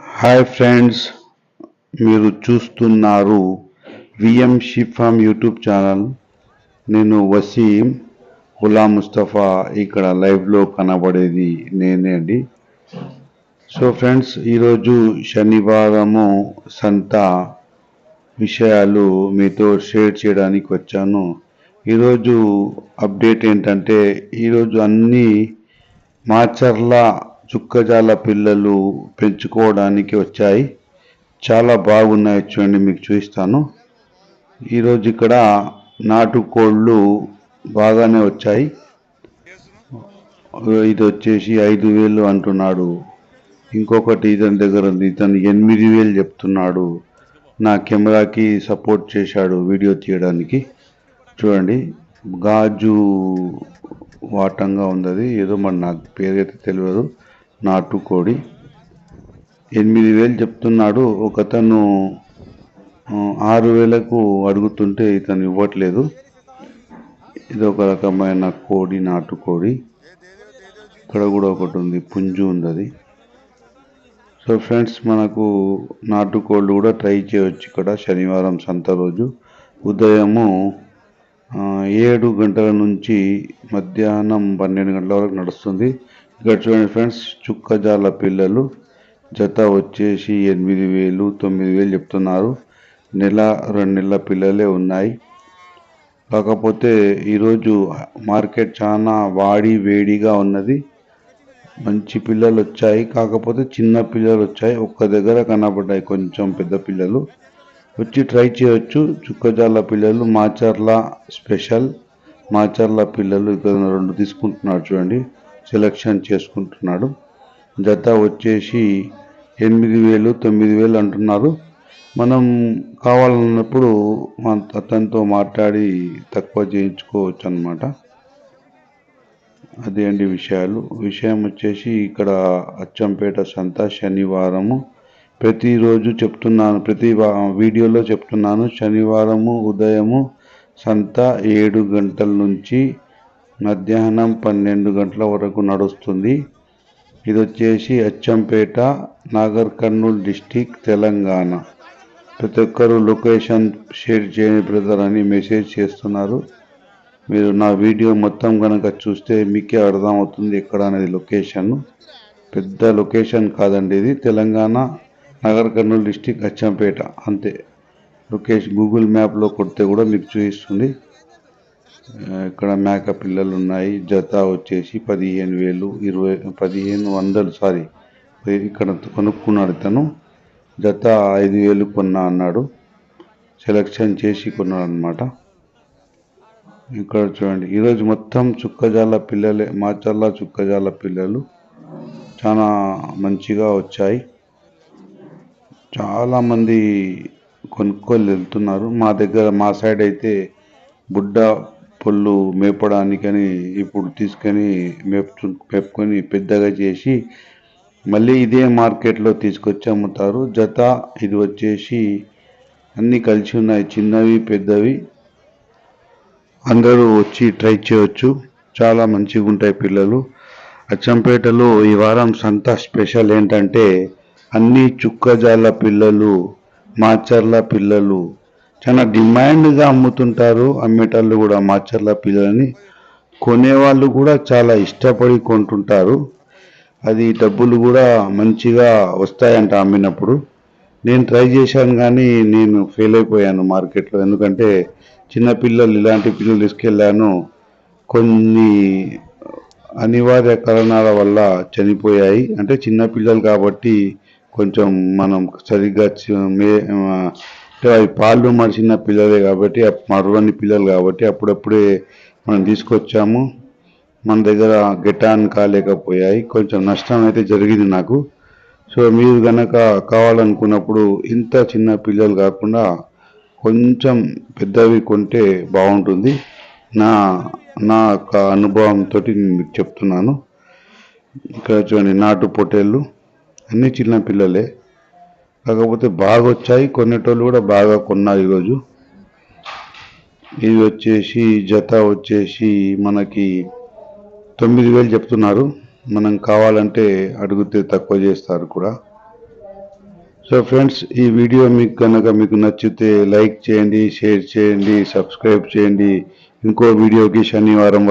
Hi friends, మీరు చూస్తున్నారు VM షిఫామ్ YouTube channel. నేను వసీం గులాం ముస్తఫా. ఇక్కడ లైవ్లో కనబడేది నేనే అండి. సో ఫ్రెండ్స్, ఈరోజు శనివారము సంత విషయాలు మీతో షేర్ చేయడానికి వచ్చాను. ఈరోజు అప్డేట్ ఏంటంటే, ఈరోజు అన్ని మాచర్ల చుక్కజాల పిల్లలు పెంచుకోవడానికి వచ్చాయి. చాలా బాగున్నాయి, చూడండి, మీకు చూపిస్తాను. ఈరోజు ఇక్కడ నాటుకోళ్ళు బాగానే వచ్చాయి. ఇది వచ్చేసి 5,000 అంటున్నాడు. ఇంకొకటి ఇతని దగ్గర ఉంది, ఇతను 8,000 చెప్తున్నాడు. నా కెమెరాకి సపోర్ట్ చేశాడు వీడియో తీయడానికి. చూడండి, గాజు వాటంగా ఉంది. ఏదో మరి నాకు పేరైతే తెలియదు. నాటుకోడి 8,000 చెప్తున్నాడు. ఒకతను 6,000కు అడుగుతుంటే ఇతను ఇవ్వట్లేదు. ఇది ఒక రకమైన కోడి, నాటుకోడి. ఇక్కడ కూడా ఒకటి ఉంది, పుంజు ఉంది అది. సో ఫ్రెండ్స్, మనకు నాటుకోళ్ళు కూడా ట్రై చేయవచ్చు ఇక్కడ శనివారం సంత రోజు. ఉదయము 7 గంటల నుంచి మధ్యాహ్నం 12 గంటల వరకు నడుస్తుంది. ఇక్కడ చూడండి ఫ్రెండ్స్, చుక్కజాల పిల్లలు జత వచ్చేసి 8,000, 9,000 చెప్తున్నారు. 1-2 నెలల పిల్లలే ఉన్నాయి. కాకపోతే ఈరోజు మార్కెట్ చాలా వేడిగా ఉన్నది. మంచి పిల్లలు వచ్చాయి, కాకపోతే చిన్న పిల్లలు వచ్చాయి. ఒక్క దగ్గర కనబడ్డాయి కొంచెం పెద్ద పిల్లలు. వచ్చి ట్రై చేయొచ్చు. చుక్కజాల పిల్లలు మాచర్ల స్పెషల్. మాచర్ల పిల్లలు ఇక్కడ 2 తీసుకుంటున్నాడు, చూడండి, సెలెక్షన్ చేసుకుంటున్నాడు. జత వచ్చేసి 8,000, 9,000 అంటున్నారు. మనం కావాలన్నప్పుడు అతనితో మాట్లాడి తక్కువ చేయించుకోవచ్చు అన్నమాట. అదే అండి విషయం వచ్చేసి ఇక్కడ అచ్చంపేట సంత శనివారము. ప్రతిరోజు చెప్తున్నాను, ప్రతి వీడియోలో చెప్తున్నాను. శనివారము ఉదయము సంత 7 గంటల నుంచి మధ్యాహ్నం 12 గంటల వరకు నడుస్తుంది. ఇది వచ్చేసి అచ్చంపేట, నాగర్ కర్నూల్ డిస్టిక్, తెలంగాణ. ప్రతి ఒక్కరు లొకేషన్ షేర్ చేయని బ్రదర్ అని మెసేజ్ చేస్తున్నారు. మీరు నా వీడియో మొత్తం కనుక చూస్తే మీకే అర్థమవుతుంది ఎక్కడ అనేది లొకేషన్. పెద్ద లొకేషన్ కాదండి ఇది. తెలంగాణ, నాగర్ కర్నూల్ డిస్టిక్, అచ్చంపేట, అంతే. లొకేషన్ గూగుల్ మ్యాప్లో కొడితే కూడా మీకు చూపిస్తుంది. ఇక్కడ మేక పిల్లలు ఉన్నాయి. జత వచ్చేసి 15,000, 1,500 సారీ, ఇక్కడ కొనుక్కున్నాడు ఇతను. జత 5,000 కొన్నా అన్నాడు. సెలెక్షన్ చేసి కొన్నాడు అనమాట. ఇక్కడ చూడండి, ఈరోజు మొత్తం చుక్కజాల పిల్లలే. మాచర్ల చుక్కజాల పిల్లలు చాలా మంచిగా వచ్చాయి. చాలామంది కొనుక్కొని వెళ్తున్నారు. మా సైడ్ అయితే పొల్లు మేపడానికని ఇప్పుడు తీసుకొని మేపుకొని పెద్దగా చేసి మళ్ళీ ఇదే మార్కెట్లో తీసుకొచ్చి అమ్ముతారు. జత ఇది వచ్చేసి అన్నీ కలిసి ఉన్నాయి, చిన్నవి పెద్దవి. అందరూ వచ్చి ట్రై చేయవచ్చు. చాలా మంచిగా ఉంటాయి పిల్లలు. అచ్చంపేటలో ఈ వారం సంత స్పెషల్ ఏంటంటే అన్ని చుక్కజాల పిల్లలు, మాచర్ల పిల్లలు చాలా డిమాండ్గా అమ్ముతుంటారు. అమ్మేటళ్ళు కూడా మాచర్ల పిల్లలని కొనేవాళ్ళు కూడా చాలా ఇష్టపడి కొంటుంటారు. అది డబ్బులు కూడా మంచిగా వస్తాయంట అమ్మినప్పుడు. నేను ట్రై చేశాను కానీ నేను ఫెయిల్ అయిపోయాను మార్కెట్లో. ఎందుకంటే చిన్నపిల్లలు, ఇలాంటి పిల్లలు తీసుకెళ్ళాను. కొన్ని అనివార్య కారణాల వల్ల చనిపోయాయి. అంటే చిన్నపిల్లలు కాబట్టి కొంచెం మనం సరిగ్గా అవి పాలు మరిచిన పిల్లలే కాబట్టి, మరవని పిల్లలు కాబట్టి అప్పుడప్పుడే మనం తీసుకొచ్చాము. మన దగ్గర గెటాన్ కాలేకపోయాయి. కొంచెం నష్టం అయితే జరిగింది నాకు. సో మీరు కనుక కావాలనుకున్నప్పుడు ఇంత చిన్న పిల్లలు కాకుండా కొంచెం పెద్దవి కొంటే బాగుంటుంది. నా యొక్క అనుభవంతో నేను మీకు చెప్తున్నాను. ఇక్కడ చూడండి, నాటు పొట్టేళ్ళు అన్నీ చిన్న పిల్లలే, కాకపోతే బాగా వచ్చాయి. కొనేటోళ్ళు కూడా బాగా కొన్నారు ఈరోజు. ఇది వచ్చేసి జత వచ్చేసి మనకి 9,000 చెప్తున్నారు. మనం కావాలంటే అడిగితే తక్కువ చేస్తారు కూడా. సో ఫ్రెండ్స్, ఈ వీడియో మీకు నచ్చితే లైక్ చేయండి, షేర్ చేయండి, సబ్స్క్రైబ్ చేయండి. ఇంకో వీడియోకి శనివారం